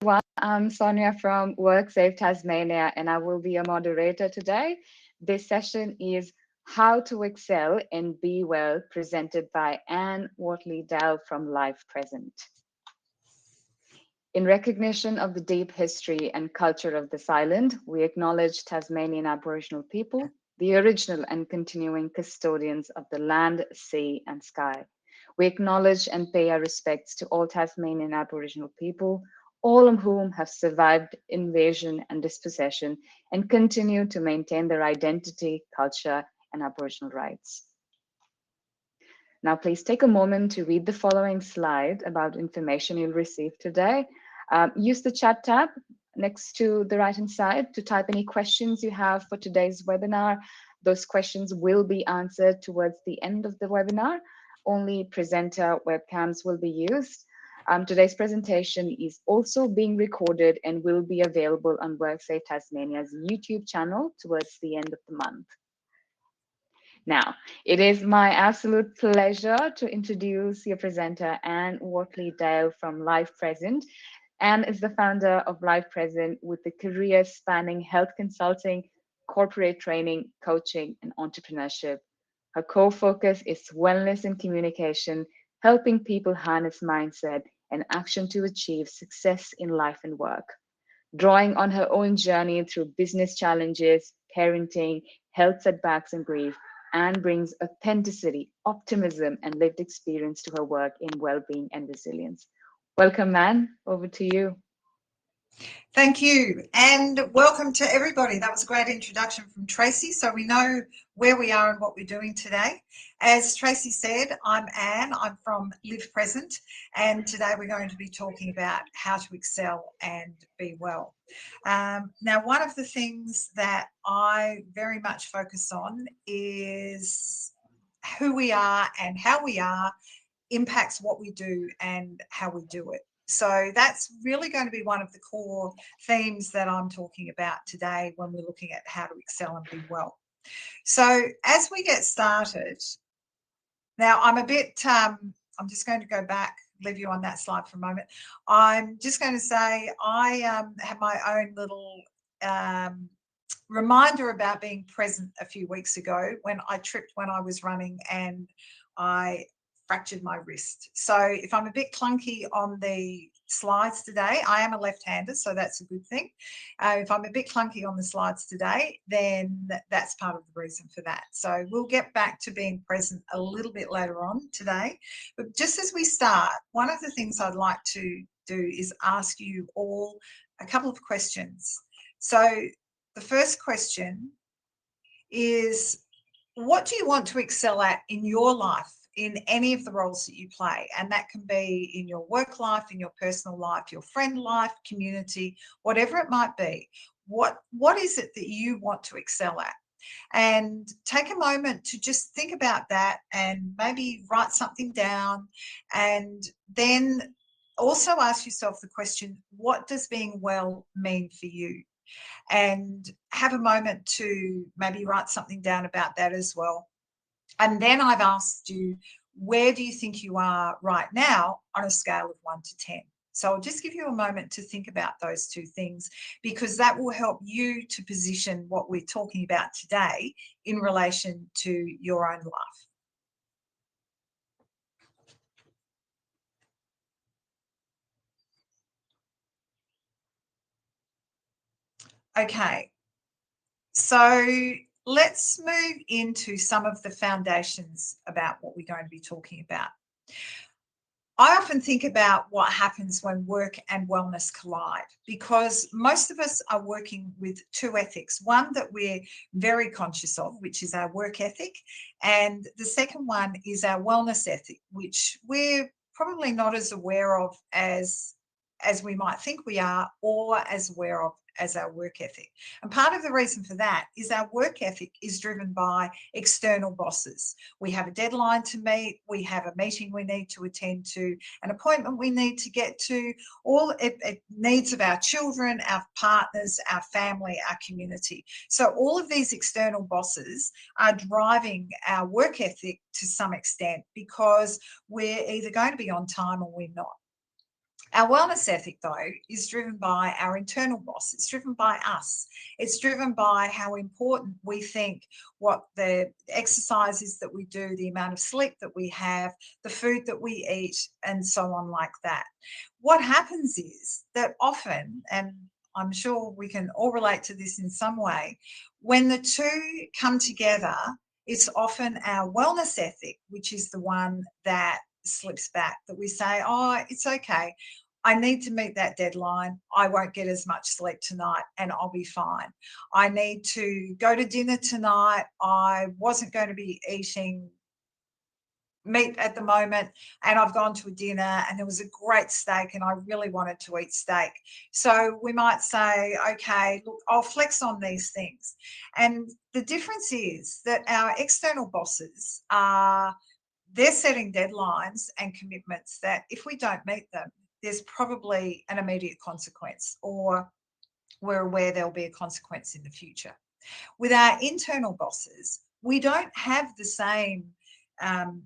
Everyone. I'm Sonia from WorkSafe Tasmania, and I will be a moderator today. This session is How to Excel and Be Well, presented by Anne Whatley-Dale from LivePresent. In recognition of the deep history and culture of this island, we acknowledge Tasmanian Aboriginal people, the original and continuing custodians of the land, sea, and sky. We acknowledge and pay our respects to all Tasmanian Aboriginal people, all of whom have survived invasion and dispossession and continue to maintain their identity, culture, and Aboriginal rights. Now, please take a moment to read the following slide about information you'll receive today. Use the chat tab next to the right-hand side to type any questions you have for today's webinar. Those questions will be answered towards the end of the webinar. Only presenter webcams will be used. Today's presentation is also being recorded and will be available on WorkSafe Tasmania's YouTube channel towards the end of the month. Now, it is my absolute pleasure to introduce your presenter, Anne Whatley-Dale from LivePresent. Anne is the founder of LivePresent with a career spanning health consulting, corporate training, coaching, and entrepreneurship. Her core focus is wellness and communication, helping people harness mindset and action to achieve success in life and work. Drawing on her own journey through business challenges, parenting, health setbacks, and grief, Anne brings authenticity, optimism, and lived experience to her work in well-being and resilience. Welcome, Anne. Over to you. Thank you, and welcome to everybody. That was a great introduction from Tracy, so we know where we are and what we're doing today. As Tracy said, I'm Anne, I'm from LivePresent, and today we're going to be talking about how to excel and be well. Now, one of the things that I very much focus on is who we are and how we are impacts what we do and how we do it. So that's really going to be one of the core themes that I'm talking about today when we're looking at how to excel and be well. So as we get started, now I'm just going to go back, leave you on that slide for a moment. I'm just going to say I have my own little reminder about being present a few weeks ago when I tripped when I was running and I fractured my wrist. So if I'm a bit clunky on the slides today, I am a left-hander, so that's a good thing. If I'm a bit clunky on the slides today, then that's part of the reason for that. So we'll get back to being present a little bit later on today. But just as we start, one of the things I'd like to do is ask you all a couple of questions. So the first question is, what do you want to excel at in your life, in any of the roles that you play? And that can be in your work life, in your personal life, your friend life, community, whatever it might be. What is it that you want to excel at? And take a moment to just think about that and maybe write something down, and then also ask yourself the question, what does being well mean for you? And have a moment to maybe write something down about that as well. And then I've asked you, where do you think you are right now on a scale of 1 to 10? So I'll just give you a moment to think about those two things, because that will help you to position what we're talking about today in relation to your own life. Okay, so let's move into some of the foundations about what we're going to be talking about. I often think about what happens when work and wellness collide, because most of us are working with two ethics. One that we're very conscious of, which is our work ethic, and the second one is our wellness ethic, which we're probably not as aware of as we might think we are, or as aware of as our work ethic. And part of the reason for that is our work ethic is driven by external bosses. We have a deadline to meet, we have a meeting we need to attend to, an appointment we need to get to, all it needs of our children, our partners, our family, our community. So all of these external bosses are driving our work ethic to some extent, because we're either going to be on time or we're not. Our wellness ethic, though, is driven by our internal boss. It's driven by us. It's driven by how important we think what the exercises that we do, the amount of sleep that we have, the food that we eat, and so on, like that. What happens is that often, and I'm sure we can all relate to this in some way, when the two come together, it's often our wellness ethic, which is the one that slips back, that we say, oh, it's okay. I need to meet that deadline. I won't get as much sleep tonight and I'll be fine. I need to go to dinner tonight. I wasn't going to be eating meat at the moment and I've gone to a dinner and there was a great steak and I really wanted to eat steak. So we might say, okay, look, I'll flex on these things. And the difference is that our external bosses are, they're setting deadlines and commitments that if we don't meet them, there's probably an immediate consequence, or we're aware there'll be a consequence in the future. With our internal bosses, we don't have the same um,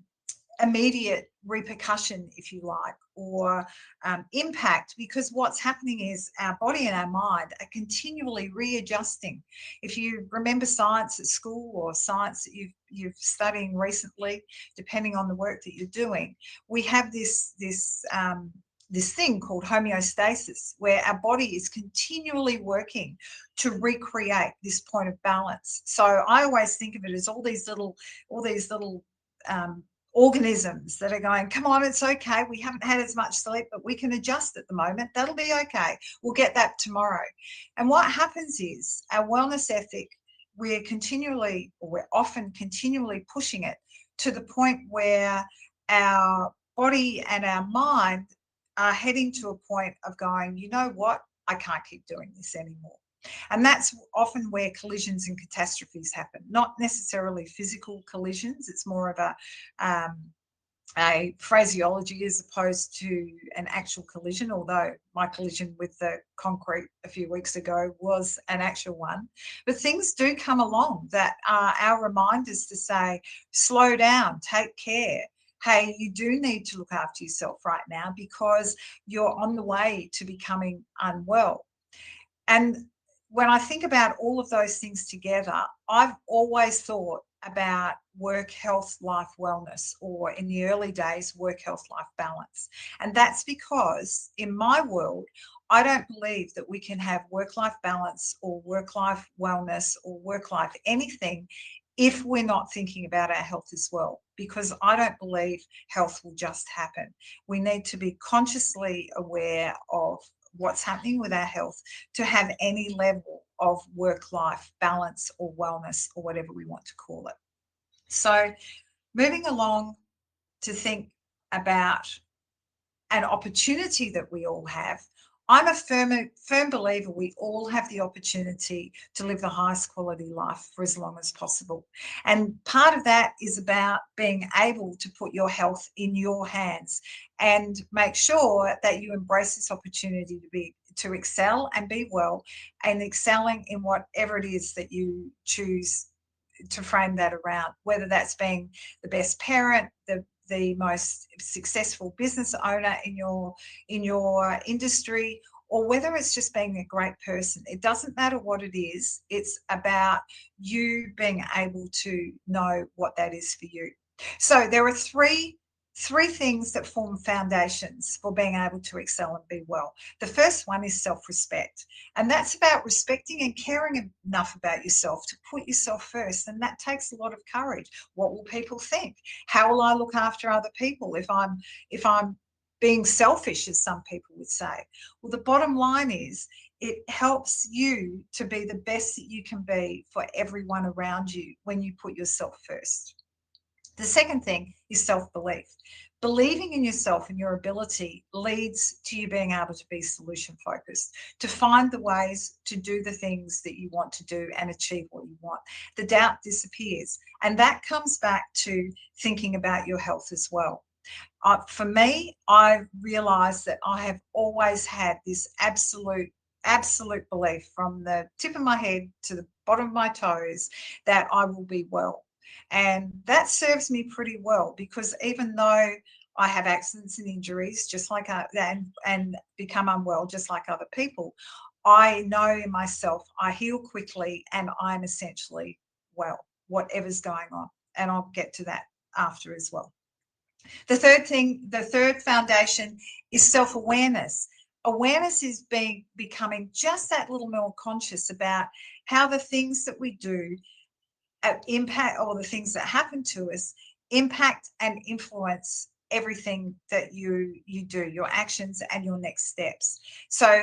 immediate repercussion, if you like, or impact, because what's happening is our body and our mind are continually readjusting. If you remember science at school or science that you've studying recently, depending on the work that you're doing, we have this thing called homeostasis, where our body is continually working to recreate this point of balance. So I always think of it as all these little um, organisms that are going, come on, it's okay. We haven't had as much sleep, but we can adjust at the moment. That'll be okay. We'll get that tomorrow. And what happens is our wellness ethic, we're often continually pushing it to the point where our body and our mind are heading to a point of going, you know what, I can't keep doing this anymore. And that's often where collisions and catastrophes happen, not necessarily physical collisions. It's more of a phraseology as opposed to an actual collision, although my collision with the concrete a few weeks ago was an actual one. But things do come along that are our reminders to say, slow down, take care. Hey, you do need to look after yourself right now because you're on the way to becoming unwell. And when I think about all of those things together, I've always thought about work, health, life, wellness, or in the early days, work, health, life balance. And that's because in my world, I don't believe that we can have work life balance or work life wellness or work life anything if we're not thinking about our health as well, because I don't believe health will just happen. We need to be consciously aware of what's happening with our health to have any level of work-life balance or wellness or whatever we want to call it. So moving along to think about an opportunity that we all have, I'm a firm believer we all have the opportunity to live the highest quality life for as long as possible. And part of that is about being able to put your health in your hands and make sure that you embrace this opportunity to excel and be well, and excelling in whatever it is that you choose to frame that around, whether that's being the best parent, the most successful business owner in your industry, or whether it's just being a great person. It doesn't matter what it is. It's about you being able to know what that is for you. So there are three things that form foundations for being able to excel and be well. The first one is self-respect, and that's about respecting and caring enough about yourself to put yourself first, and that takes a lot of courage. What will people think? How will I look after other people if I'm being selfish, as some people would say? Well, the bottom line is it helps you to be the best that you can be for everyone around you when you put yourself first. The second thing is self-belief. Believing in yourself and your ability leads to you being able to be solution focused, to find the ways to do the things that you want to do and achieve what you want. The doubt disappears. And that comes back to thinking about your health as well. For me, I realized that I have always had this absolute belief from the tip of my head to the bottom of my toes that I will be well. And that serves me pretty well, because even though I have accidents and injuries just like and become unwell just like other people. I know in myself I heal quickly and I'm essentially well, whatever's going on. And I'll get to that after as well. The third foundation is self-awareness. Awareness is becoming just that little more conscious about how the things that we do impact, or the things that happen to us impact and influence everything that you do, your actions and your next steps. So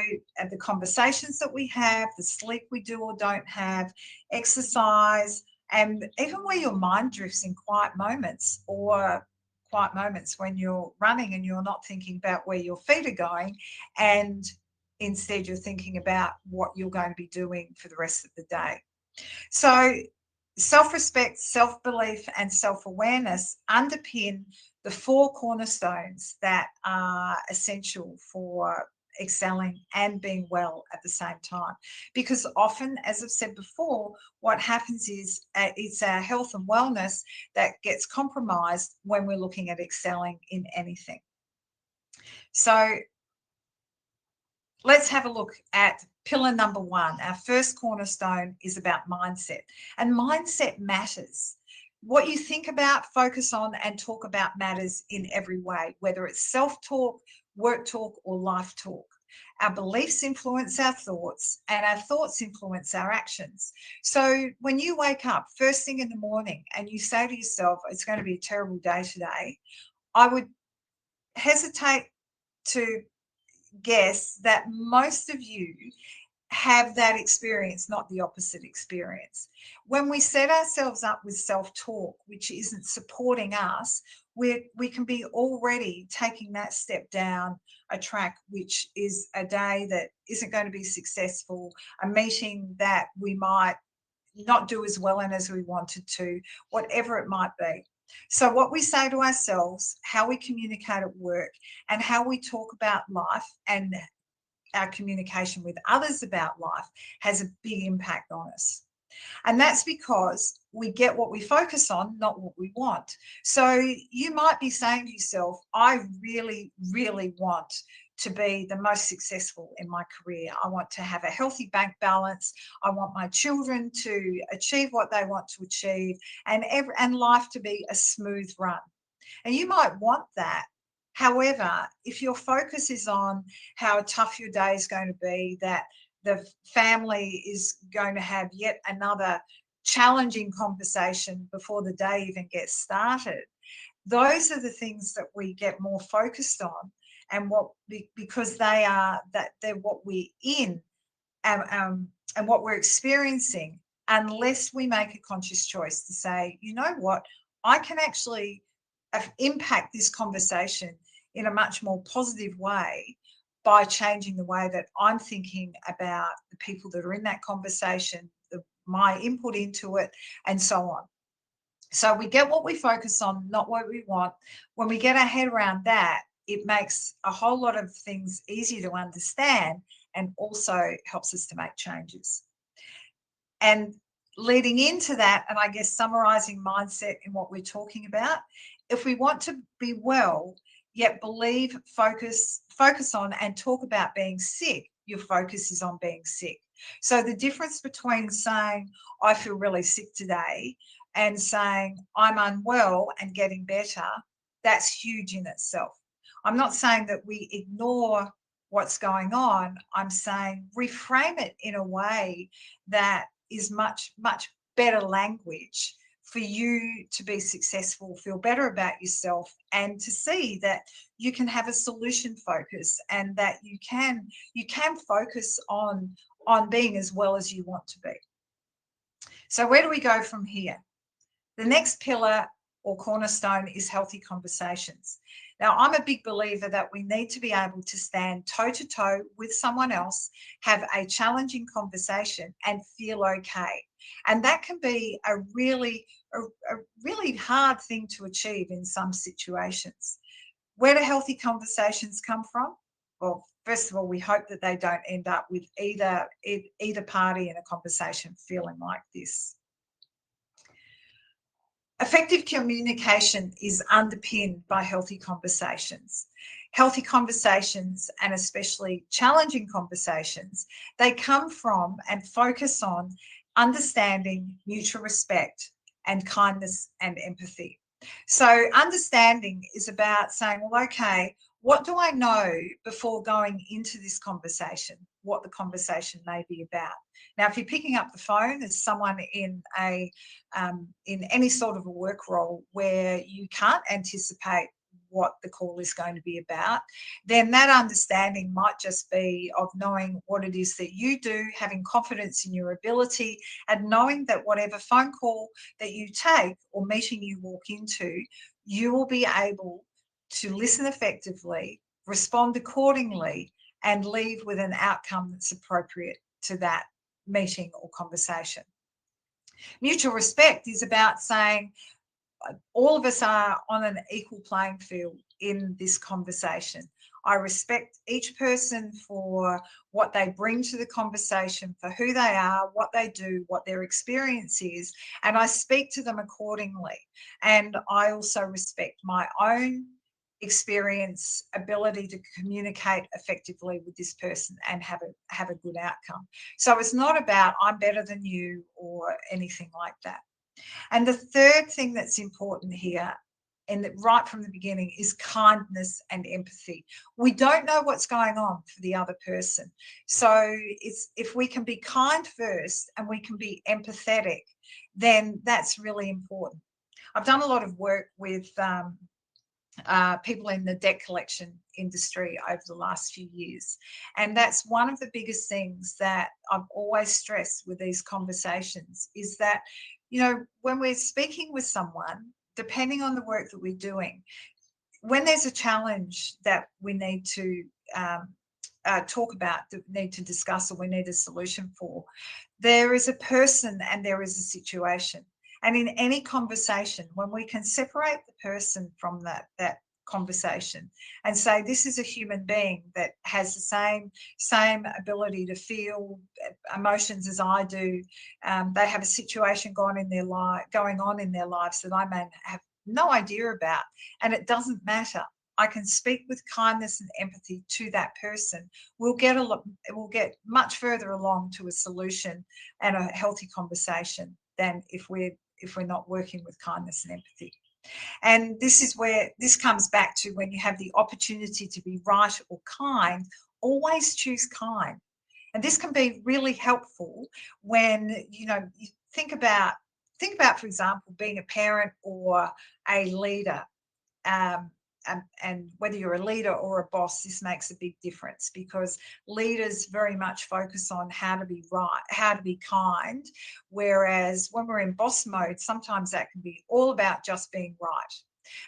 the conversations that we have, the sleep we do or don't have, exercise, and even where your mind drifts in quiet moments, or quiet moments when you're running and you're not thinking about where your feet are going, and instead you're thinking about what you're going to be doing for the rest of the day. So self-respect, self-belief, and self-awareness underpin the four cornerstones that are essential for excelling and being well at the same time. Because often, as I've said before, what happens is it's our health and wellness that gets compromised when we're looking at excelling in anything. So let's have a look at pillar number one. Our first cornerstone is about mindset, and mindset matters. What you think about, focus on, and talk about matters in every way, whether it's self-talk, work talk, or life talk. Our beliefs influence our thoughts, and our thoughts influence our actions. So when you wake up first thing in the morning and you say to yourself, it's going to be a terrible day today, I would hesitate to guess that most of you have that experience, not the opposite experience. When we set ourselves up with self-talk, which isn't supporting us, we can be already taking that step down a track, which is a day that isn't going to be successful, a meeting that we might not do as well in as we wanted to, whatever it might be. So, what we say to ourselves, how we communicate at work, and how we talk about life and our communication with others about life has a big impact on us. And that's because we get what we focus on, not what we want. So you might be saying to yourself, I really, really want to be the most successful in my career. I want to have a healthy bank balance. I want my children to achieve what they want to achieve, and life to be a smooth run. And you might want that. However, if your focus is on how tough your day is going to be, that the family is going to have yet another challenging conversation before the day even gets started, those are the things that we get more focused on, and because they're what we're in, and what we're experiencing, unless we make a conscious choice to say, you know what, I can actually impact this conversation in a much more positive way by changing the way that I'm thinking about the people that are in that conversation, my input into it, and so on. So we get what we focus on, not what we want. When we get our head around that, it makes a whole lot of things easier to understand, and also helps us to make changes. And leading into that, and I guess summarizing mindset in what we're talking about, if we want to be well, yet believe, focus on, and talk about being sick, your focus is on being sick. So the difference between saying, I feel really sick today, and saying, I'm unwell and getting better, that's huge in itself. I'm not saying that we ignore what's going on. I'm saying reframe it in a way that is much, much better language for you to be successful, feel better about yourself, and to see that you can have a solution focus, and that you can focus on being as well as you want to be. So where do we go from here? The next pillar or cornerstone is healthy conversations. Now, I'm a big believer that we need to be able to stand toe to toe with someone else, have a challenging conversation, and feel okay. And that can be a really hard thing to achieve in some situations. Where do healthy conversations come from? Well, first of all, we hope that they don't end up with either party in a conversation feeling like this. Effective communication is underpinned by healthy conversations. Healthy conversations, and especially challenging conversations, they come from and focus on understanding, mutual respect, and kindness and empathy. So, understanding is about saying, well, okay, what do I know before going into this conversation? What the conversation may be about. Now, if you're picking up the phone as someone in any sort of a work role where you can't anticipate what the call is going to be about, then that understanding might just be of knowing what it is that you do, having confidence in your ability, and knowing that whatever phone call that you take or meeting you walk into, you will be able to listen effectively, respond accordingly, and leave with an outcome that's appropriate to that meeting or conversation. Mutual respect is about saying all of us are on an equal playing field in this conversation. I respect each person for what they bring to the conversation, for who they are, what they do, what their experience is, and I speak to them accordingly. And I also respect my own experience, ability to communicate effectively with this person and have a good outcome. So it's not about I'm better than you or anything like that. And the third thing that's important here, and right from the beginning, is kindness and empathy. We don't know what's going on for the other person. So if we can be kind first and we can be empathetic, then that's really important. I've done a lot of work with people in the debt collection industry over the last few years. And that's one of the biggest things that I've always stressed with these conversations is that, when we're speaking with someone, depending on the work that we're doing, when there's a challenge that we need to talk about, that we need to discuss, or we need a solution for, there is a person and there is a situation. And in any conversation, when we can separate the person from that conversation and say, this is a human being that has the same ability to feel emotions as I do. They have a situation going on in their lives that I may have no idea about, and it doesn't matter. I can speak with kindness and empathy to that person. We'll get much further along to a solution and a healthy conversation than if we're not working with kindness and empathy. And this is where this comes back to, when you have the opportunity to be right or kind, always choose kind. And this can be really helpful when you think about, for example, being a parent or a leader. And whether you're a leader or a boss, this makes a big difference, because leaders very much focus on how to be right, how to be kind, whereas when we're in boss mode, sometimes that can be all about just being right.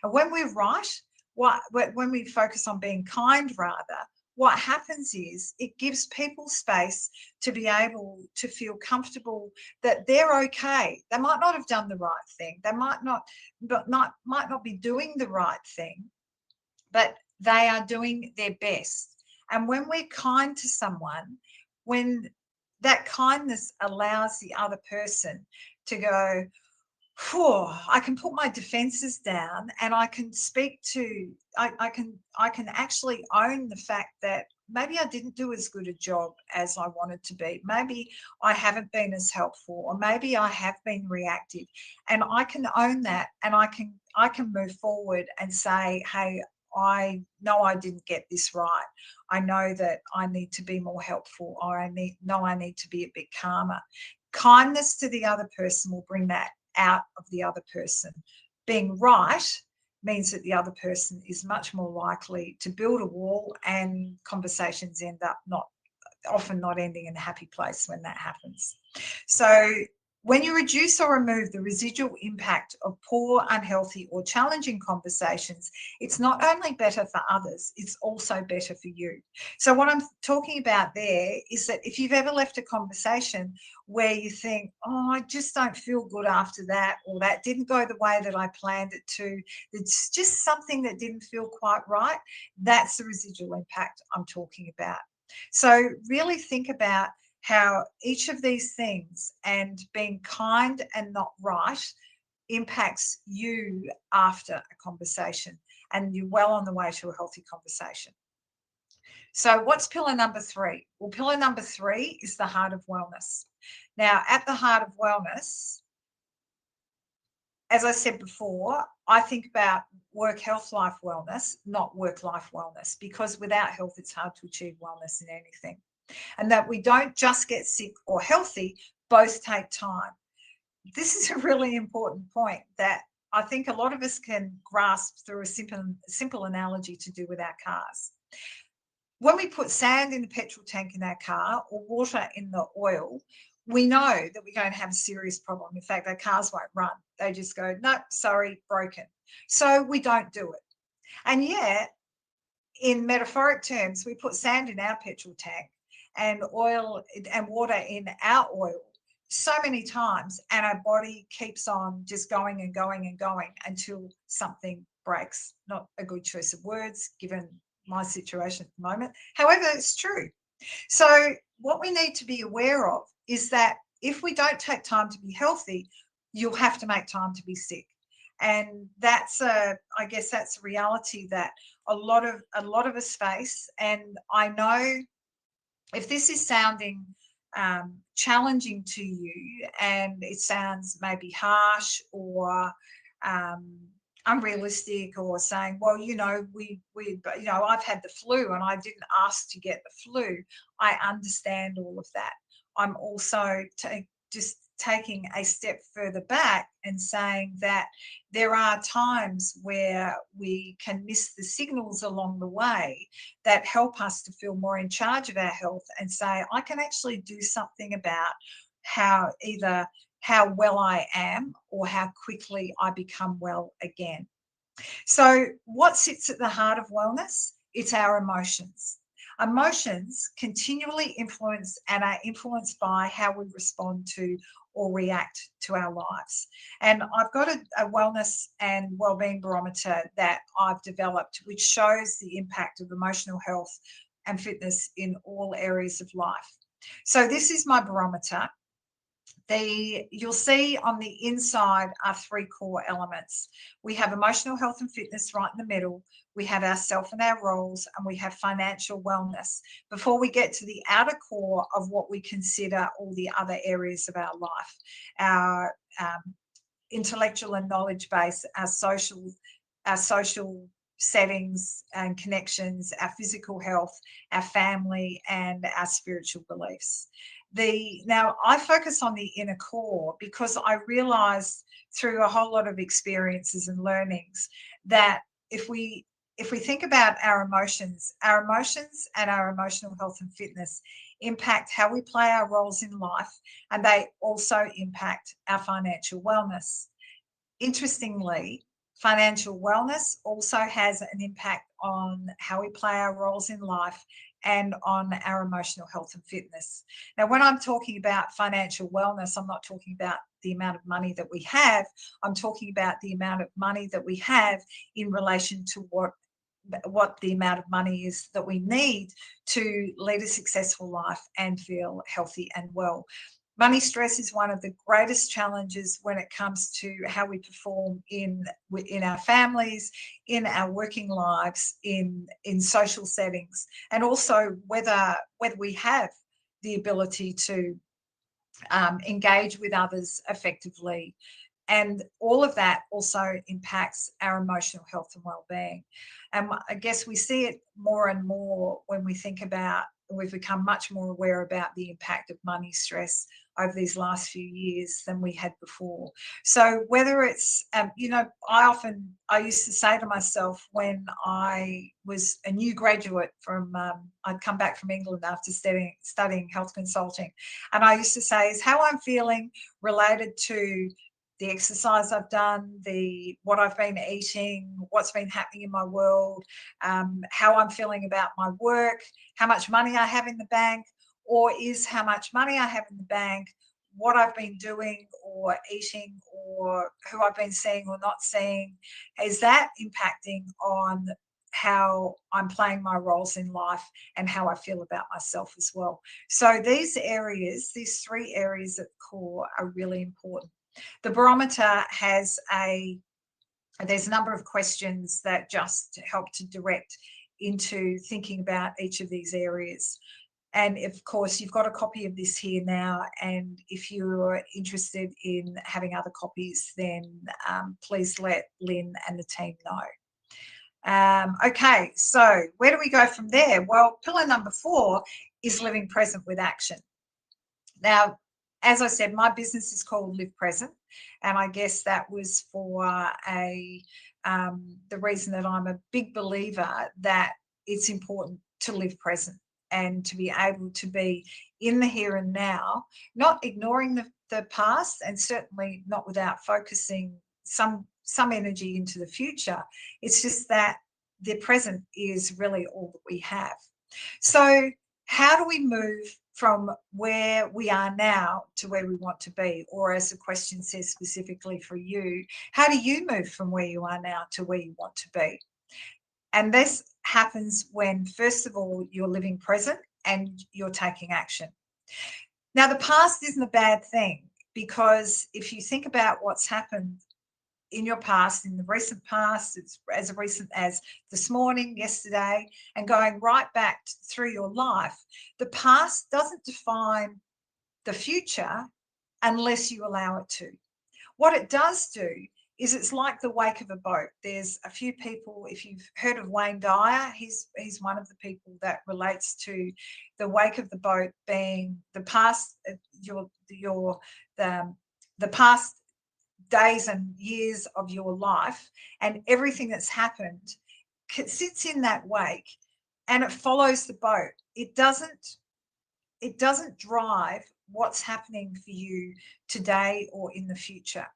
And when we're right, when we focus on being kind rather, what happens is it gives people space to be able to feel comfortable that they're okay. They might not have done the right thing. They might not be doing the right thing, but they are doing their best. And when we're kind to someone, when that kindness allows the other person to go, I can put my defenses down and I can I can actually own the fact that maybe I didn't do as good a job as I wanted to be. Maybe I haven't been as helpful, or maybe I have been reactive. And I can own that, and I can move forward and say, hey, I know I didn't get this right. I know that I need to be more helpful, or I need to be a bit calmer. Kindness to the other person will bring that out of the other person. Being right means that the other person is much more likely to build a wall, and conversations end up often not ending in a happy place when that happens. So when you reduce or remove the residual impact of poor, unhealthy, or challenging conversations, it's not only better for others, it's also better for you. So what I'm talking about there is that if you've ever left a conversation where you think, I just don't feel good after that, or that didn't go the way that I planned it to, it's just something that didn't feel quite right, that's the residual impact I'm talking about. So really think about how each of these things, and being kind and not right, impacts you after a conversation, and you're well on the way to a healthy conversation. So, what's pillar number 3? Well, pillar number 3 is the heart of wellness. Now, at the heart of wellness, as I said before, I think about work, health, life wellness, not work, life wellness, because without health, it's hard to achieve wellness in anything. And that we don't just get sick or healthy, both take time. This is a really important point that I think a lot of us can grasp through a simple analogy to do with our cars. When we put sand in the petrol tank in our car or water in the oil, we know that we're going to have a serious problem. In fact, our cars won't run. They just go, nope, sorry, broken. So we don't do it. And yet, in metaphoric terms, we put sand in our petrol tank and oil and water in our oil so many times, and our body keeps on just going and going and going until something breaks. Not a good choice of words given my situation at the moment. However, it's true. So, what we need to be aware of is that if we don't take time to be healthy, you'll have to make time to be sick. And I guess that's a reality that a lot of us face. And I know if this is sounding challenging to you, and it sounds maybe harsh or um, unrealistic, or saying, well, I've had the flu and I didn't ask to get the flu. I understand all of that. I'm also just taking a step further back and saying that there are times where we can miss the signals along the way that help us to feel more in charge of our health and say, I can actually do something about either how well I am or how quickly I become well again. So, what sits at the heart of wellness? It's our emotions. Emotions continually influence and are influenced by how we respond to or react to our lives. And I've got a wellness and wellbeing barometer that I've developed, which shows the impact of emotional health and fitness in all areas of life. So, this is my barometer. You'll see on the inside are 3 core elements. We have emotional health and fitness right in the middle. We have ourself and our roles, and we have financial wellness before we get to the outer core of what we consider all the other areas of our life, our intellectual and knowledge base, our social settings and connections, our physical health, our family, and our spiritual beliefs. Now I focus on the inner core because I realized through a whole lot of experiences and learnings that if we think about our emotions and our emotional health and fitness impact how we play our roles in life, and they also impact our financial wellness. Interestingly, financial wellness also has an impact on how we play our roles in life and on our emotional health and fitness. Now, when I'm talking about financial wellness, I'm not talking about the amount of money that we have. I'm talking about the amount of money that we have in relation to what the amount of money is that we need to lead a successful life and feel healthy and well. Money stress is one of the greatest challenges when it comes to how we perform in our families, in our working lives, in social settings, and also whether we have the ability to engage with others effectively. And all of that also impacts our emotional health and well-being. And I guess we see it more and more when we think about, we've become much more aware about the impact of money stress over these last few years than we had before. So whether it's, I used to say to myself when I was a new graduate from, I'd come back from England after studying health consulting. And I used to say, is how I'm feeling related to the exercise I've done, what I've been eating, what's been happening in my world, how I'm feeling about my work, how much money I have in the bank, or is how much money I have in the bank, what I've been doing or eating, or who I've been seeing or not seeing, is that impacting on how I'm playing my roles in life and how I feel about myself as well. So these 3 areas at core are really important. The barometer has there's a number of questions that just help to direct into thinking about each of these areas. And of course, you've got a copy of this here now. And if you're interested in having other copies, then please let Lynn and the team know. Okay, so where do we go from there? Well, pillar number 4 is living present with action. Now, as I said, my business is called LivePresent, and I guess that was for the reason that I'm a big believer that it's important to live present and to be able to be in the here and now, not ignoring the past, and certainly not without focusing some energy into the future. It's just that the present is really all that we have. So how do we move from where we are now to where we want to be? Or as the question says specifically for you, how do you move from where you are now to where you want to be? And this happens when, first of all, you're living present and you're taking action. Now, the past isn't a bad thing, because if you think about what's happened in your past, in the recent past, it's as recent as this morning, yesterday, and going right back through your life, the past doesn't define the future unless you allow it to. What it does do is it's like the wake of a boat. There's a few people, if you've heard of Wayne Dyer, he's one of the people that relates to the wake of the boat being the past, the past days and years of your life, and everything that's happened sits in that wake, and it follows the boat. It doesn't drive what's happening for you today or in the future.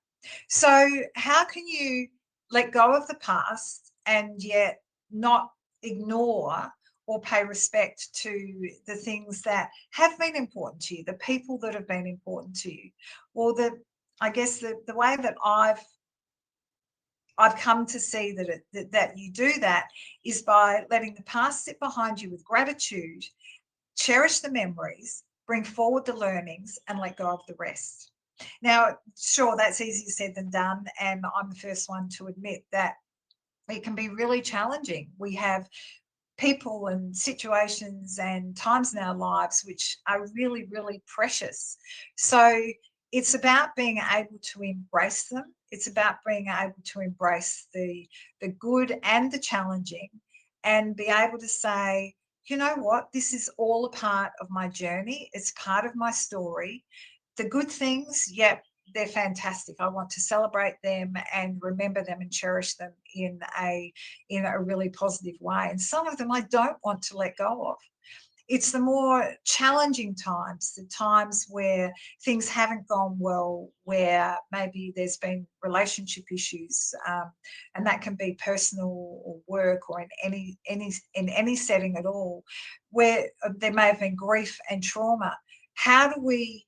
So how can you let go of the past and yet not ignore or pay respect to the things that have been important to you, the people that have been important to you? Well, I guess the way that I've come to see that you do that is by letting the past sit behind you with gratitude, cherish the memories, bring forward the learnings, and let go of the rest. Now, sure, that's easier said than done, and I'm the first one to admit that it can be really challenging. We have people and situations and times in our lives which are really, really precious. So it's about being able to embrace them. It's about being able to embrace the good and the challenging, and be able to say, you know what, this is all a part of my journey. It's part of my story. The good things, yep, they're fantastic. I want to celebrate them and remember them and cherish them in a really positive way. And some of them I don't want to let go of. It's the more challenging times, the times where things haven't gone well, where maybe there's been relationship issues, and that can be personal or work or in any setting at all, where there may have been grief and trauma. How do we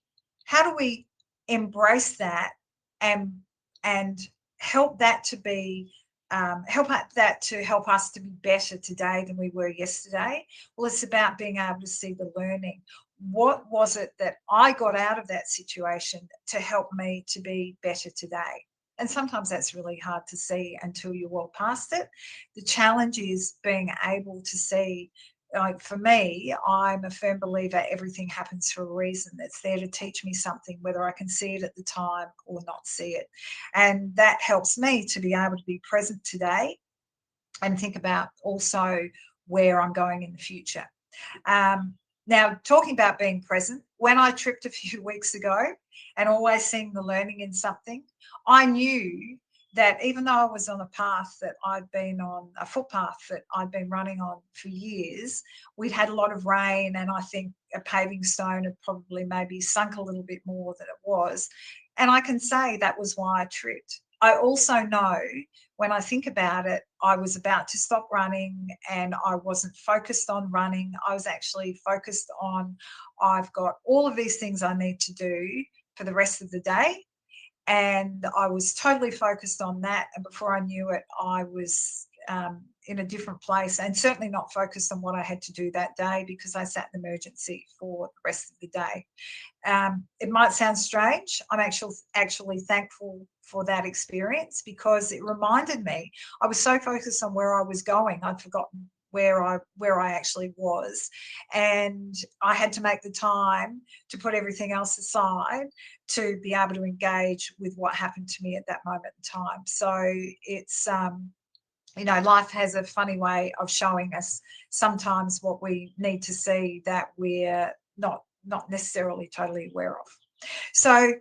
embrace that and help that to be help us to be better today than we were yesterday? Well, it's about being able to see the learning. What was it that I got out of that situation to help me to be better today? And sometimes that's really hard to see until you're well past it. The challenge is being able to see. Like for me, I'm a firm believer everything happens for a reason. It's there to teach me something, whether I can see it at the time or not see it. And that helps me to be able to be present today and think about also where I'm going in the future. Now, talking about being present, when I tripped a few weeks ago and always seeing the learning in something, I knew that even though I was on a path that I'd been on, a footpath that I'd been running on for years, we'd had a lot of rain, and I think a paving stone had probably maybe sunk a little bit more than it was. And I can say that was why I tripped. I also know when I think about it, I was about to stop running and I wasn't focused on running. I was actually focused on, I've got all of these things I need to do for the rest of the day. And I was totally focused on that. And before I knew it, I was in a different place, and certainly not focused on what I had to do that day, because I sat in emergency for the rest of the day. It might sound strange. I'm actually thankful for that experience, because it reminded me, I was so focused on where I was going, I'd forgotten where I actually was, and I had to make the time to put everything else aside to be able to engage with what happened to me at that moment in time. So it's life has a funny way of showing us sometimes what we need to see that we're not necessarily totally aware of. So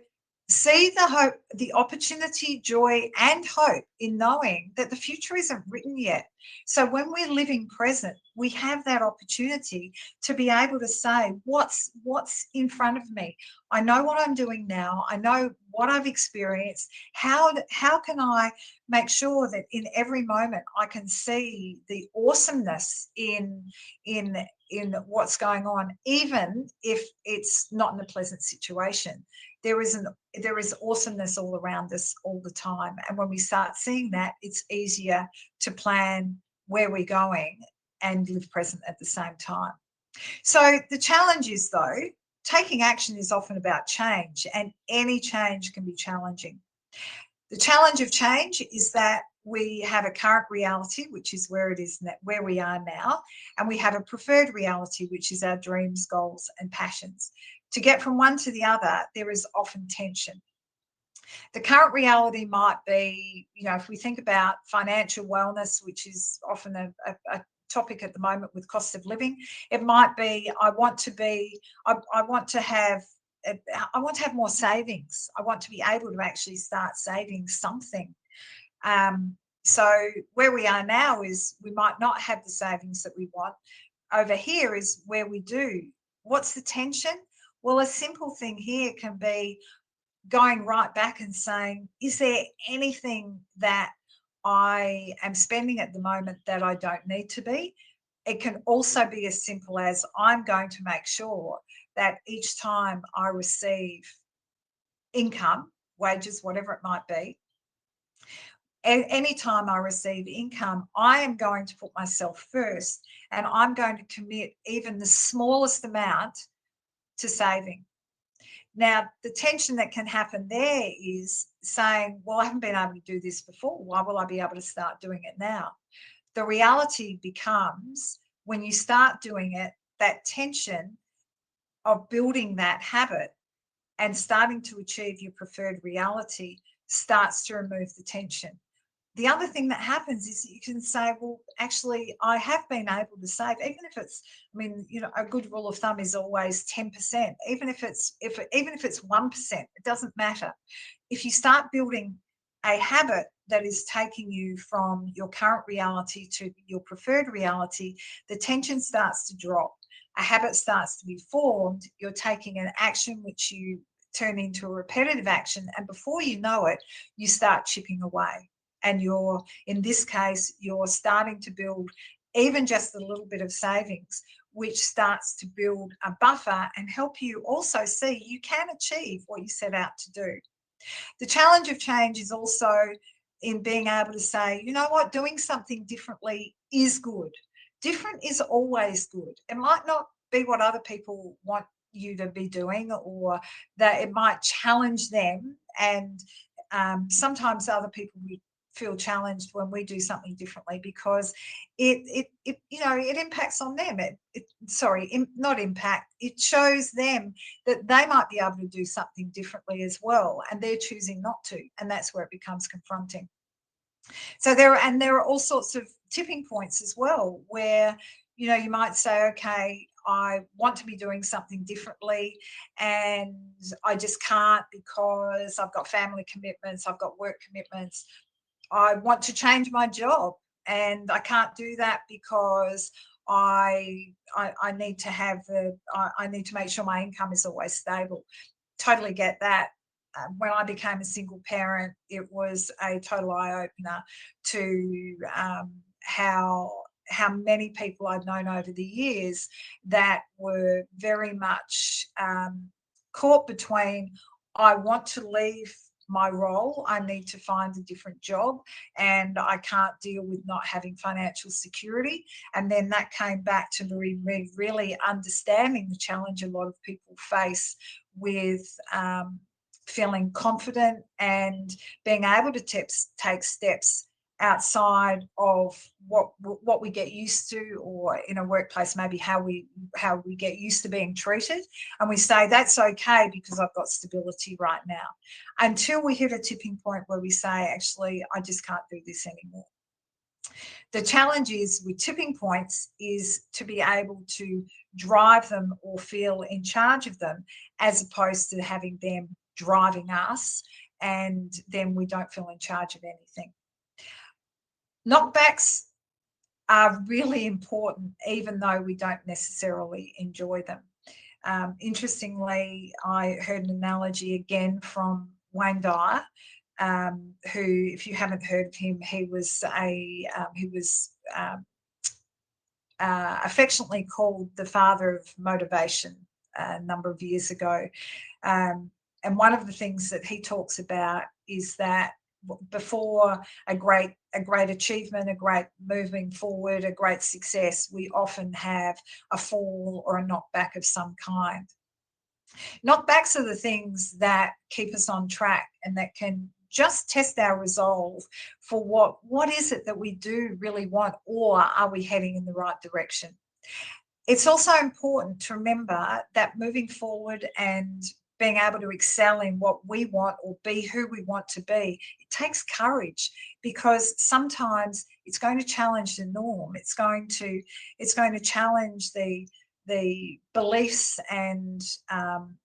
see the hope, the opportunity, joy, and hope in knowing that the future isn't written yet. So when we're living present, we have that opportunity to be able to say, what's in front of me? I know what I'm doing now. I know what I've experienced. How can I make sure that in every moment I can see the awesomeness in what's going on, even if it's not in a pleasant situation? There is awesomeness all around us all the time, and when we start seeing that, it's easier to plan where we're going and live present at the same time. So the challenge is, though, taking action is often about change, and any change can be challenging. The challenge of change is that we have a current reality, which is where it is, where we are now, and we have a preferred reality, which is our dreams, goals, and passions. To get from one to the other, there is often tension. The current reality might be, if we think about financial wellness, which is often a topic at the moment with cost of living, it might be, I want to have more savings. I want to be able to actually start saving something. So where we are now is we might not have the savings that we want. Over here is where we do. What's the tension? Well, a simple thing here can be going right back and saying, is there anything that I am spending at the moment that I don't need to be? It can also be as simple as, I'm going to make sure that each time I receive income, wages, whatever it might be, anytime I receive income, I am going to put myself first, and I'm going to commit even the smallest amount to saving. Now, the tension that can happen there is saying, well, I haven't been able to do this before. Why will I be able to start doing it now? The reality becomes, when you start doing it, that tension of building that habit and starting to achieve your preferred reality starts to remove the tension. The other thing that happens is you can say, well, actually, I have been able to save, even if it's, a good rule of thumb is always 10%. Even if it's 1%, it doesn't matter. If you start building a habit that is taking you from your current reality to your preferred reality, the tension starts to drop. A habit starts to be formed. You're taking an action which you turn into a repetitive action, and before you know it, you start chipping away. And in this case, you're starting to build even just a little bit of savings, which starts to build a buffer and help you also see you can achieve what you set out to do. The challenge of change is also in being able to say, you know what, doing something differently is good. Different is always good. It might not be what other people want you to be doing, or that it might challenge them. And sometimes other people feel challenged when we do something differently, because it impacts on them. Not impact. It shows them that they might be able to do something differently as well, and they're choosing not to, and that's where it becomes confronting. So there are all sorts of tipping points as well, where you might say, okay, I want to be doing something differently, and I just can't because I've got family commitments, I've got work commitments. I want to change my job, and I can't do that because I need to make sure my income is always stable. Totally get that. When I became a single parent, it was a total eye-opener to how many people I've known over the years that were very much caught between, I want to leave my role. I need to find a different job, and I can't deal with not having financial security. And then that came back to me really understanding the challenge a lot of people face with feeling confident and being able to take steps outside of what we get used to, or in a workplace maybe how we get used to being treated, and we say that's okay because I've got stability right now, until we hit a tipping point where we say, actually, I just can't do this anymore. The challenge is with tipping points is to be able to drive them or feel in charge of them, as opposed to having them driving us and then we don't feel in charge of anything. Knockbacks are really important, even though we don't necessarily enjoy them. Interestingly, I heard an analogy again from Wayne Dyer, who, if you haven't heard of him, he was affectionately called the father of motivation a number of years ago. And one of the things that he talks about is that before a great achievement, a great moving forward, a great success, we often have a fall or a knockback of some kind. Knockbacks are the things that keep us on track and that can just test our resolve for what is it that we do really want, or are we heading in the right direction? It's also important to remember that moving forward and being able to excel in what we want or be who we want to be, it takes courage, because sometimes it's going to challenge the norm. It's going to challenge the beliefs and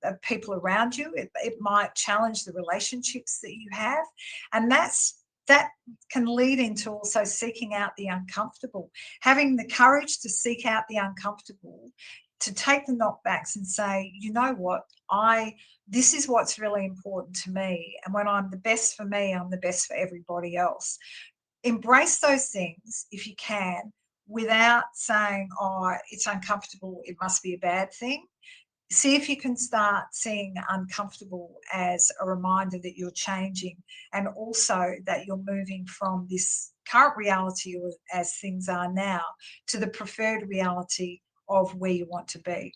of people around you. It might challenge the relationships that you have, and that can lead into also seeking out the uncomfortable, having the courage to seek out the uncomfortable, to take the knockbacks and say, you know what, this is what's really important to me, and when I'm the best for me, I'm the best for everybody else. Embrace those things if you can, without saying, oh, it's uncomfortable, it must be a bad thing. See if you can start seeing uncomfortable as a reminder that you're changing, and also that you're moving from this current reality, or as things are now, to the preferred reality of where you want to be.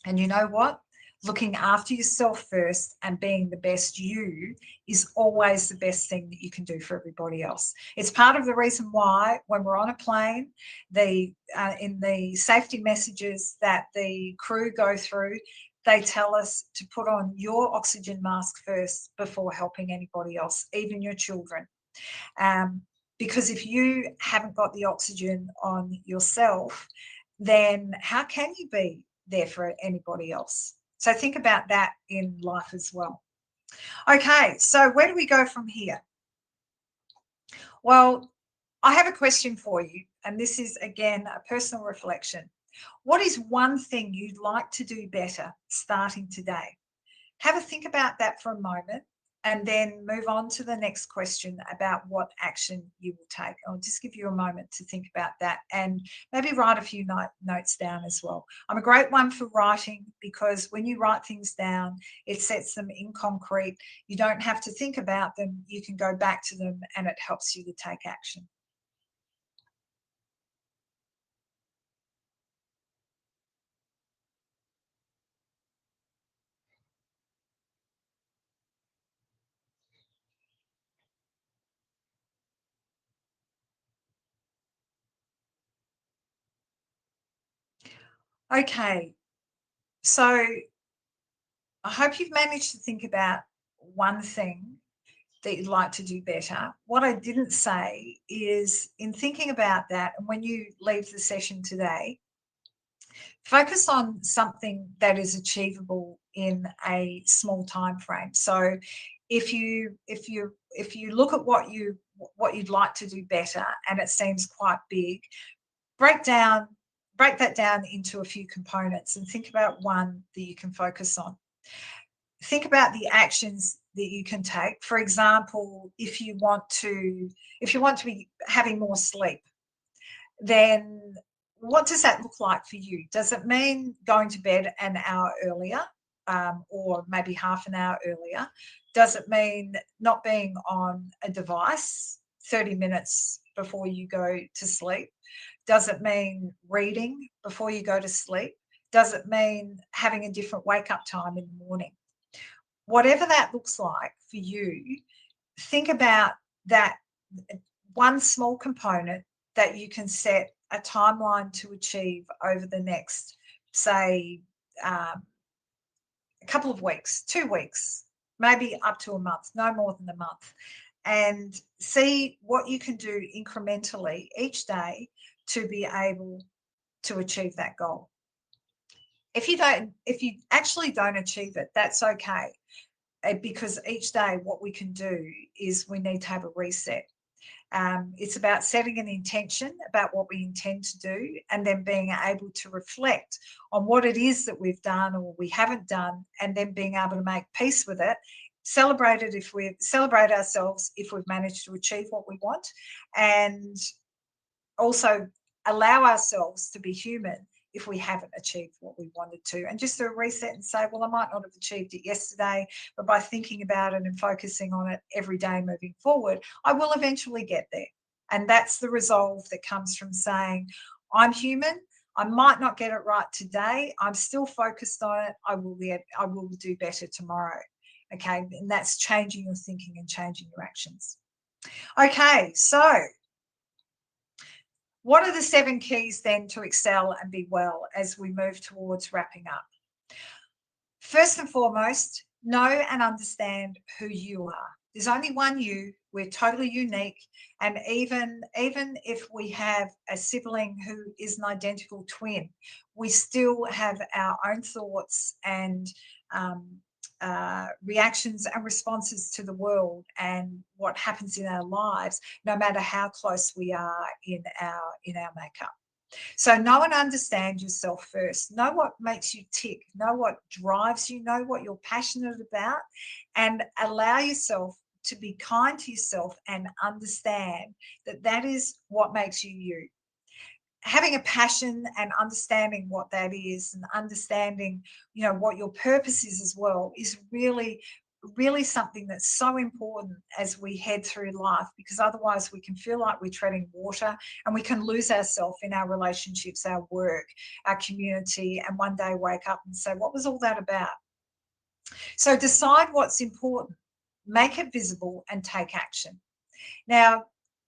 And you know what? Looking after yourself first and being the best you is always the best thing that you can do for everybody else. It's part of the reason why when we're on a plane, in the safety messages that the crew go through, they tell us to put on your oxygen mask first before helping anybody else, even your children. Because if you haven't got the oxygen on yourself, then how can you be there for anybody else? So think about that in life as well. Okay, so where do we go from here? Well, I have a question for you, and this is, again, a personal reflection. What is one thing you'd like to do better starting today? Have a think about that for a moment, and then move on to the next question about what action you will take. I'll just give you a moment to think about that, and maybe write a few notes down as well. I'm a great one for writing, because when you write things down, it sets them in concrete. You don't have to think about them. You can go back to them, and it helps you to take action. Okay, so I hope you've managed to think about one thing that you'd like to do better. What I didn't say is, in thinking about that, and when you leave the session today, focus on something that is achievable in a small time frame. So if you look at what you'd like to do better and it seems quite big, break that down into a few components and think about one that you can focus on. Think about the actions that you can take. For example, if you want to be having more sleep, then what does that look like for you? Does it mean going to bed an hour earlier? or maybe half an hour earlier? Does it mean not being on a device 30 minutes before you go to sleep? Does it mean reading before you go to sleep? Does it mean having a different wake up time in the morning? Whatever that looks like for you, think about that one small component that you can set a timeline to achieve over the next, say, a couple of weeks, 2 weeks, maybe up to a month, no more than a month, and see what you can do incrementally each day to be able to achieve that goal. If you actually don't achieve it, that's okay, because each day what we can do is we need to have a reset. It's about setting an intention about what we intend to do, and then being able to reflect on what it is that we've done or we haven't done, and then being able to make peace with it. Celebrate ourselves if we've managed to achieve what we want, and also allow ourselves to be human if we haven't achieved what we wanted to, and just do a reset and say, well, I might not have achieved it yesterday, but by thinking about it and focusing on it every day moving forward, I will eventually get there. And that's the resolve that comes from saying, I'm human. I might not get it right today. I'm still focused on it. I will do better tomorrow. Okay. And that's changing your thinking and changing your actions. Okay. So what are the 7 keys then to excel and be well as we move towards wrapping up? First and foremost, know and understand who you are. There's only one you. We're totally unique. And even if we have a sibling who is an identical twin, we still have our own thoughts and reactions and responses to the world and what happens in our lives, no matter how close we are in our makeup. So know and understand yourself first. Know what makes you tick. Know what drives you. Know what you're passionate about, and allow yourself to be kind to yourself and understand that that is what makes you you. Having a passion and understanding what that is, and understanding, what your purpose is as well, is really something that's so important as we head through life, because otherwise we can feel like we're treading water, and we can lose ourselves in our relationships, our work, our community, and one day wake up and say, what was all that about? So decide what's important, make it visible, and take action. Now,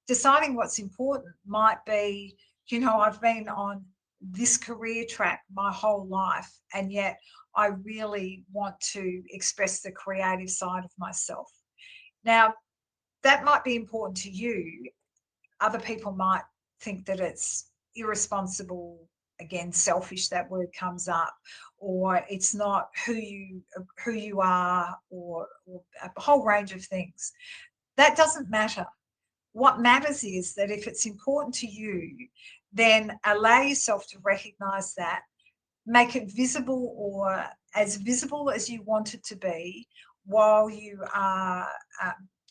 deciding what's important might be, I've been on this career track my whole life, and yet I really want to express the creative side of myself. Now, that might be important to you. Other people might think that it's irresponsible, again, selfish, that word comes up, or it's not who you are, or a whole range of things. That doesn't matter. What matters is that if it's important to you, then allow yourself to recognize that, make it visible, or as visible as you want it to be, while you are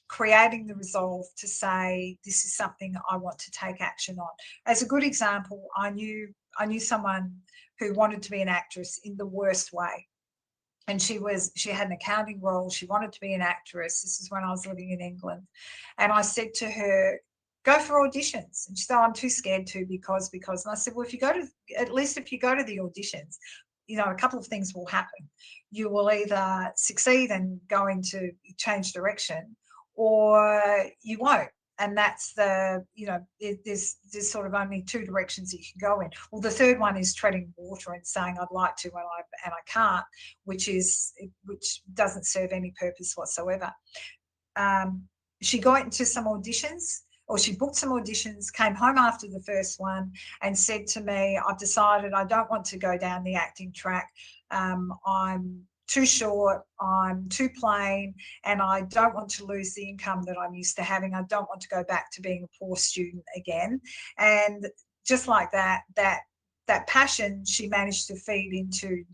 creating the resolve to say, this is something I want to take action on. As a good example, I knew someone who wanted to be an actress in the worst way. And she had an accounting role. She wanted to be an actress. This is when I was living in England. And I said to her, go for auditions. And she said, oh, I'm too scared to because. And I said, well, if you go to the auditions, a couple of things will happen. You will either succeed and go into change direction, or you won't. And that's there's sort of only 2 directions that you can go in. Well, the third one is treading water and saying I'd like to and I can't, which doesn't serve any purpose whatsoever. She got into some auditions, or she booked some auditions, came home after the first one and said to me, I've decided I don't want to go down the acting track. I'm too short, I'm too plain, and I don't want to lose the income that I'm used to having. I don't want to go back to being a poor student again. And just like that passion, she managed to feed into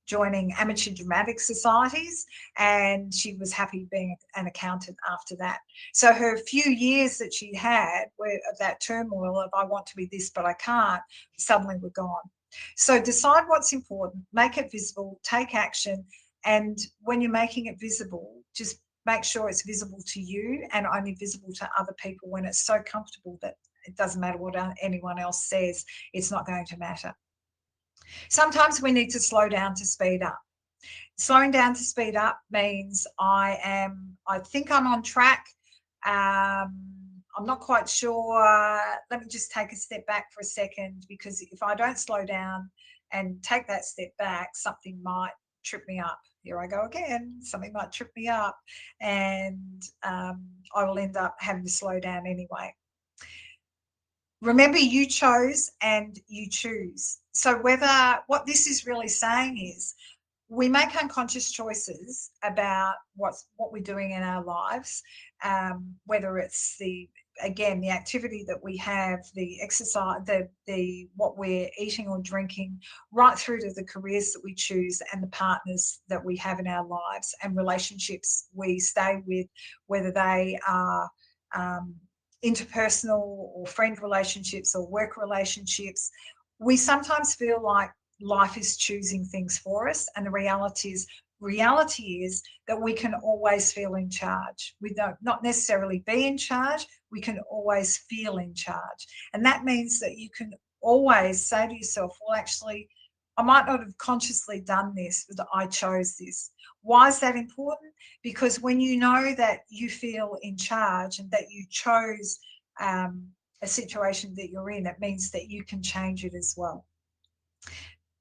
joining amateur dramatic societies, and she was happy being an accountant after that. So her few years that she had of that turmoil of I want to be this but I can't, suddenly were gone. So decide what's important, make it visible, take action. And when you're making it visible, just make sure it's visible to you and only visible to other people when it's so comfortable that it doesn't matter what anyone else says, it's not going to matter. Sometimes we need to slow down to speed up. Slowing down to speed up means I think I'm on track. I'm not quite sure. Let me just take a step back for a second, because if I don't slow down and take that step back, something might trip me up. Here I go again. Something might trip me up, and I will end up having to slow down anyway. Remember, you chose and you choose. So what this is really saying is, we make unconscious choices about what we're doing in our lives, whether it's the activity that we have, the exercise, the what we're eating or drinking, right through to the careers that we choose and the partners that we have in our lives and relationships we stay with, whether they are interpersonal or friend relationships or work relationships. We sometimes feel like life is choosing things for us, and the reality is that we can always feel in charge. We don't not necessarily be in charge, we can always feel in charge. And that means that you can always say to yourself, well, actually, I might not have consciously done this, but I chose this. Why is that important? Because when you know that you feel in charge and that you chose a situation that you're in, it means that you can change it as well.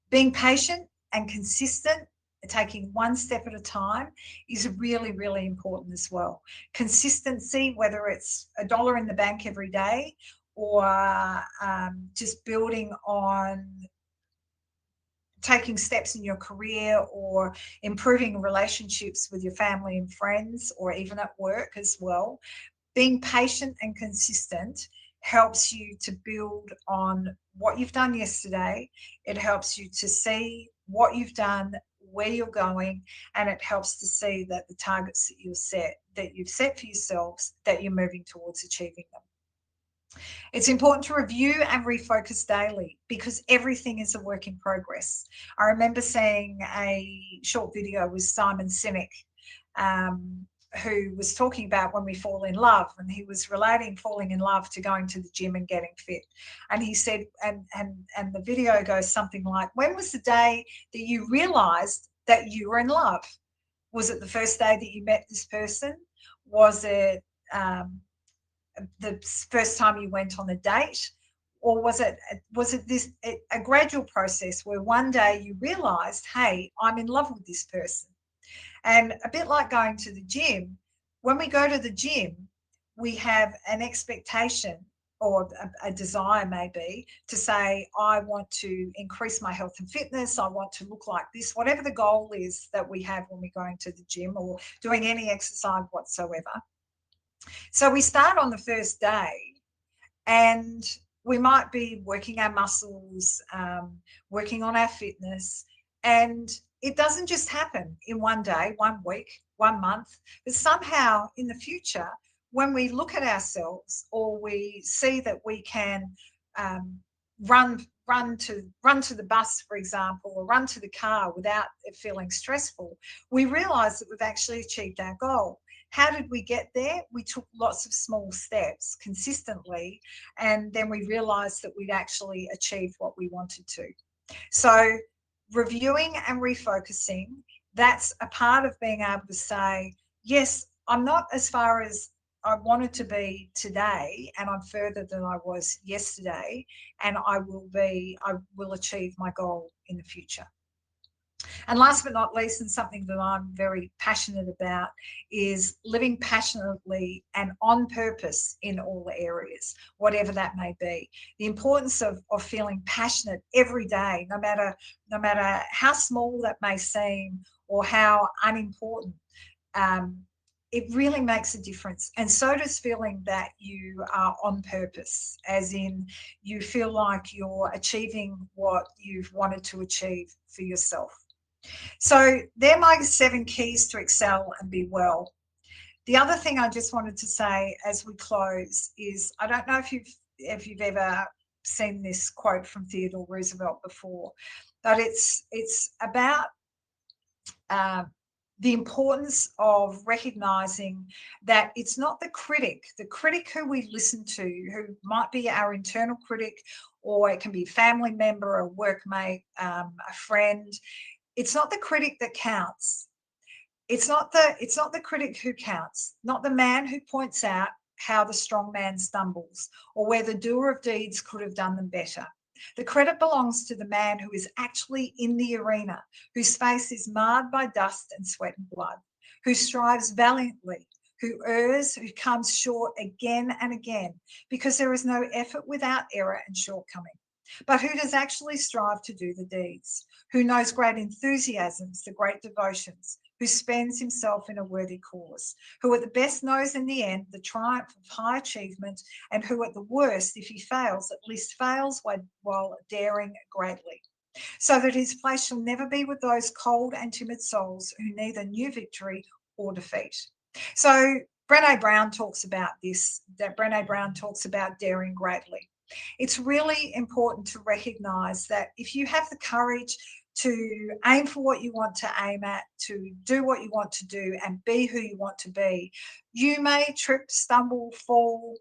Being patient and consistent, taking one step at a time, is really, really important as well. Consistency, whether it's $1 in the bank every day or just building on taking steps in your career or improving relationships with your family and friends, or even at work as well. Being patient and consistent helps you to build on what you've done yesterday. It helps you to see what you've done, where you're going, and it helps to see that the targets that you've set for yourselves, that you're moving towards achieving them. It's important to review and refocus daily, because everything is a work in progress. I remember seeing a short video with Simon Sinek, who was talking about when we fall in love, and he was relating falling in love to going to the gym and getting fit. And he said, and the video goes something like, when was the day that you realized that you were in love? Was it the first day that you met this person? Was it the first time you went on a date? Or was it a gradual process where one day you realized, hey, I'm in love with this person? And a bit like going to the gym, when we go to the gym, we have an expectation or a desire, maybe, to say, I want to increase my health and fitness, I want to look like this, whatever the goal is that we have when we're going to the gym or doing any exercise whatsoever. So we start on the first day, and we might be working our muscles, working on our fitness, and it doesn't just happen in one day, 1 week, 1 month, but somehow in the future, when we look at ourselves or we see that we can run to the bus, for example, or run to the car without it feeling stressful, we realize that we've actually achieved our goal. How did we get there? We took lots of small steps consistently, and then we realized that we'd actually achieved what we wanted to. So reviewing and refocusing, that's a part of being able to say, yes, I'm not as far as I wanted to be today, and I'm further than I was yesterday, and I will achieve my goal in the future. And last but not least, and something that I'm very passionate about, is living passionately and on purpose in all areas, whatever that may be. The importance of feeling passionate every day, no matter how small that may seem or how unimportant. It really makes a difference. And so does feeling that you are on purpose, as in you feel like you're achieving what you've wanted to achieve for yourself. So they're my 7 keys to excel and be well. The other thing I just wanted to say as we close is, I don't know if you've ever seen this quote from Theodore Roosevelt before, but it's about the importance of recognizing that it's not the critic who we listen to, who might be our internal critic, or it can be a family member, a workmate, a friend. It's not the critic that counts. It's not the critic who counts, not the man who points out how the strong man stumbles or where the doer of deeds could have done them better. The credit belongs to the man who is actually in the arena, whose face is marred by dust and sweat and blood, who strives valiantly, who errs, who comes short again and again, because there is no effort without error and shortcoming, but who does actually strive to do the deeds, who knows great enthusiasms, the great devotions, who spends himself in a worthy cause, who at the best knows in the end the triumph of high achievement, and who at the worst, if he fails, at least fails while daring greatly, so that his place shall never be with those cold and timid souls who neither knew victory or defeat. So Brené Brown talks about this, that Brené Brown talks about daring greatly. It's really important to recognize that if you have the courage to aim for what you want to aim at, to do what you want to do, and be who you want to be, you may trip, stumble, fall,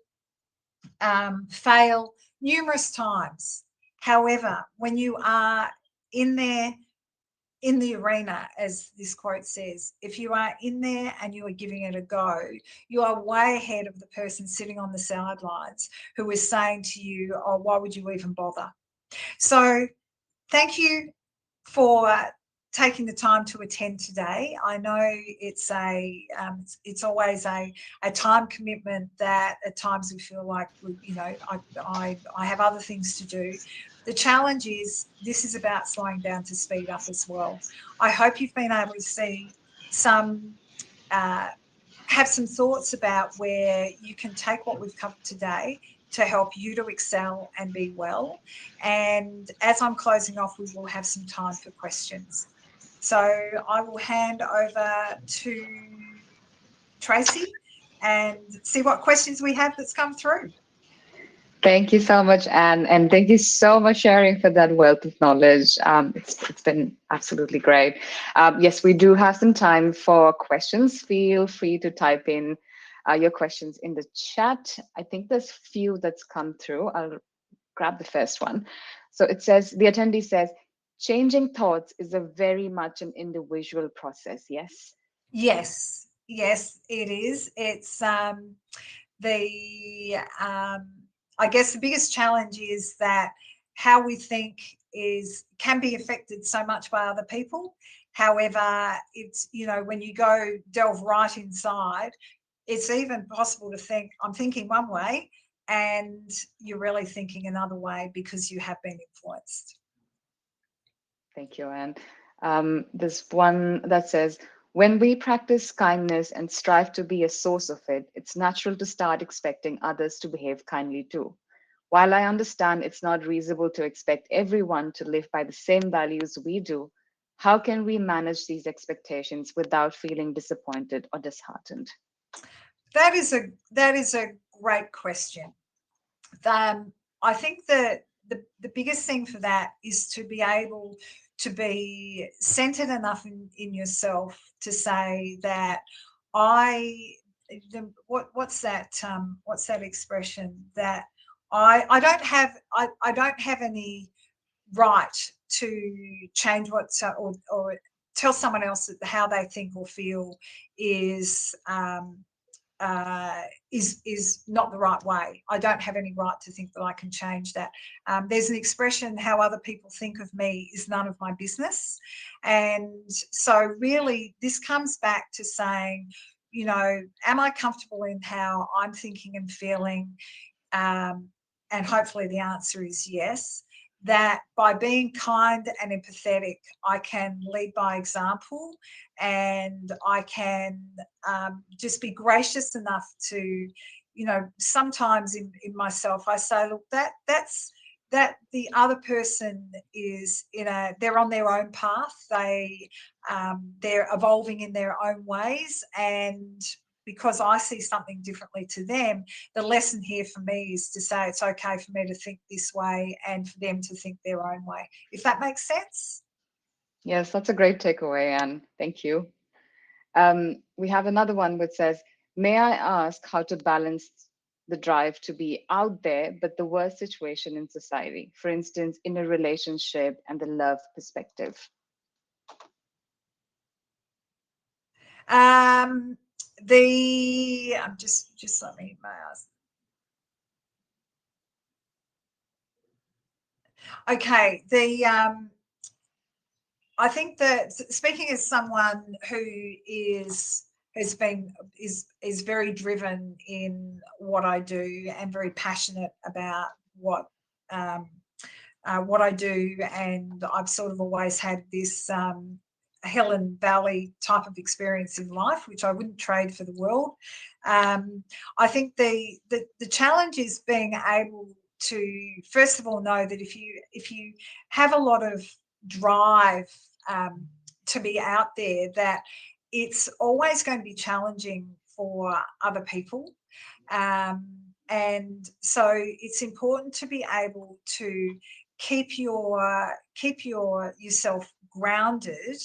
fail numerous times. However, when you are in there, in the arena, as this quote says, if you are in there and you are giving it a go, you are way ahead of the person sitting on the sidelines who is saying to you, oh, why would you even bother? So thank you for taking the time to attend today. I know it's always a time commitment that at times we feel like, you know, I have other things to do. The challenge is this is about slowing down to speed up as well. I hope you've been able to see some have some thoughts about where you can take what we've covered today to help you to excel and be well. And as I'm closing off, we will have some time for questions. So I will hand over to Tracy and see what questions we have that's come through. Thank you so much, Anne, and thank you so much sharing for that wealth of knowledge. It's been absolutely great. Yes, we do have some time for questions. Feel free to type in your questions in the chat. I think there's few that's come through. I'll grab the first one. So it says, the attendee says, changing thoughts is a very much an individual process. Yes. Yes, it is. It's the I guess the biggest challenge is that how we think can be affected so much by other people. However, it's, you know, when you go delve right inside, it's even possible to think I'm thinking one way and you're really thinking another way because you have been influenced. Thank you, Anne. There's one that says, when we practice kindness and strive to be a source of it, it's natural to start expecting others to behave kindly too. While I understand it's not reasonable to expect everyone to live by the same values we do, how can we manage these expectations without feeling disappointed or disheartened? That is a great question. I think that the biggest thing for that is to be able to be centered enough in yourself to say that I what's that expression that I don't have I don't have any right to change or tell someone else that how they think or feel is is not the right way. I don't have any right to think that I can change that. There's an expression, how other people think of me is none of my business. And so really this comes back to saying, you know, am I comfortable in how I'm thinking and feeling? And hopefully the answer is yes. That by being kind and empathetic, I can lead by example and I can just be gracious enough to, you know, sometimes in myself, I say, look, that's the other person is they're on their own path. They're evolving in their own ways. And because I see something differently to them, the lesson here for me is to say it's okay for me to think this way and for them to think their own way, if that makes sense. Yes, that's a great takeaway, Anne. Thank you. We have another one which says, may I ask how to balance the drive to be out there, but the worst situation in society, for instance, in a relationship and the love perspective? I'm just let me ask. Okay, I think that speaking as someone who is very driven in what I do and very passionate about what I do, and I've sort of always had this hill and valley type of experience in life, which I wouldn't trade for the world. I think the challenge is being able to, first of all, know that if you have a lot of drive to be out there, that it's always going to be challenging for other people. And so it's important to be able to keep yourself grounded,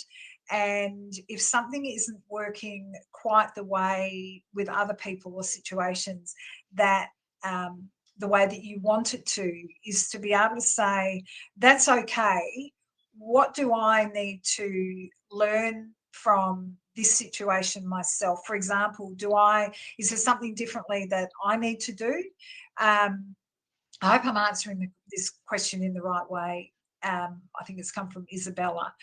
and if something isn't working quite the way with other people or situations that the way that you want it to, is to be able to say, that's okay. What do I need to learn from this situation myself? For example, is there something differently that I need to do? I hope I'm answering this question in the right way. I think it's come from Isabella.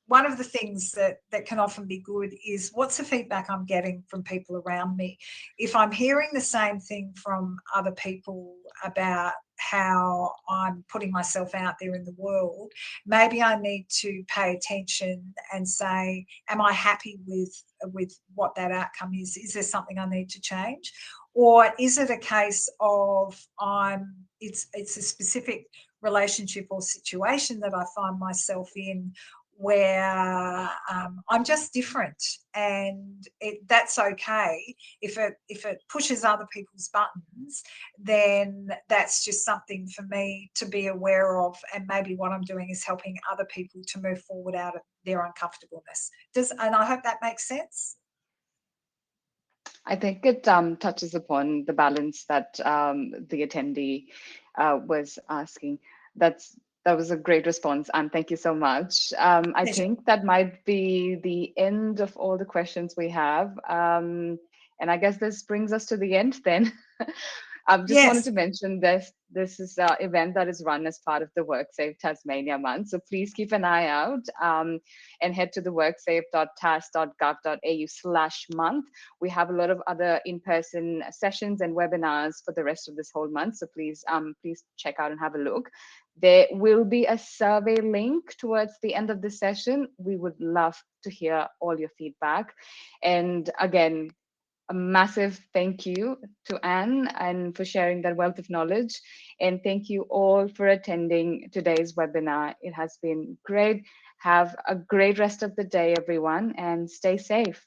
One of the things that can often be good is, what's the feedback I'm getting from people around me? If I'm hearing the same thing from other people about how I'm putting myself out there in the world, maybe I need to pay attention and say, am I happy with what that outcome is? Is there something I need to change? Or is it a case of it's a specific relationship or situation that I find myself in where I'm just different, and that's okay. If it pushes other people's buttons, then that's just something for me to be aware of, and maybe what I'm doing is helping other people to move forward out of their uncomfortableness. And I hope that makes sense. I think it touches upon the balance that the attendee was asking. That was a great response, and thank you so much. I think that might be the end of all the questions we have. And I guess this brings us to the end then. I just wanted to mention this. This is an event that is run as part of the WorkSafe Tasmania month. So please keep an eye out and head to the worksafe.tas.gov.au/month. We have a lot of other in-person sessions and webinars for the rest of this whole month. So please check out and have a look. There will be a survey link towards the end of the session. We would love to hear all your feedback. And again, a massive thank you to Anne and for sharing that wealth of knowledge. And thank you all for attending today's webinar. It has been great. Have a great rest of the day, everyone, and stay safe.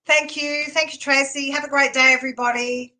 Thank you. Thank you, Tracy. Have a great day, everybody.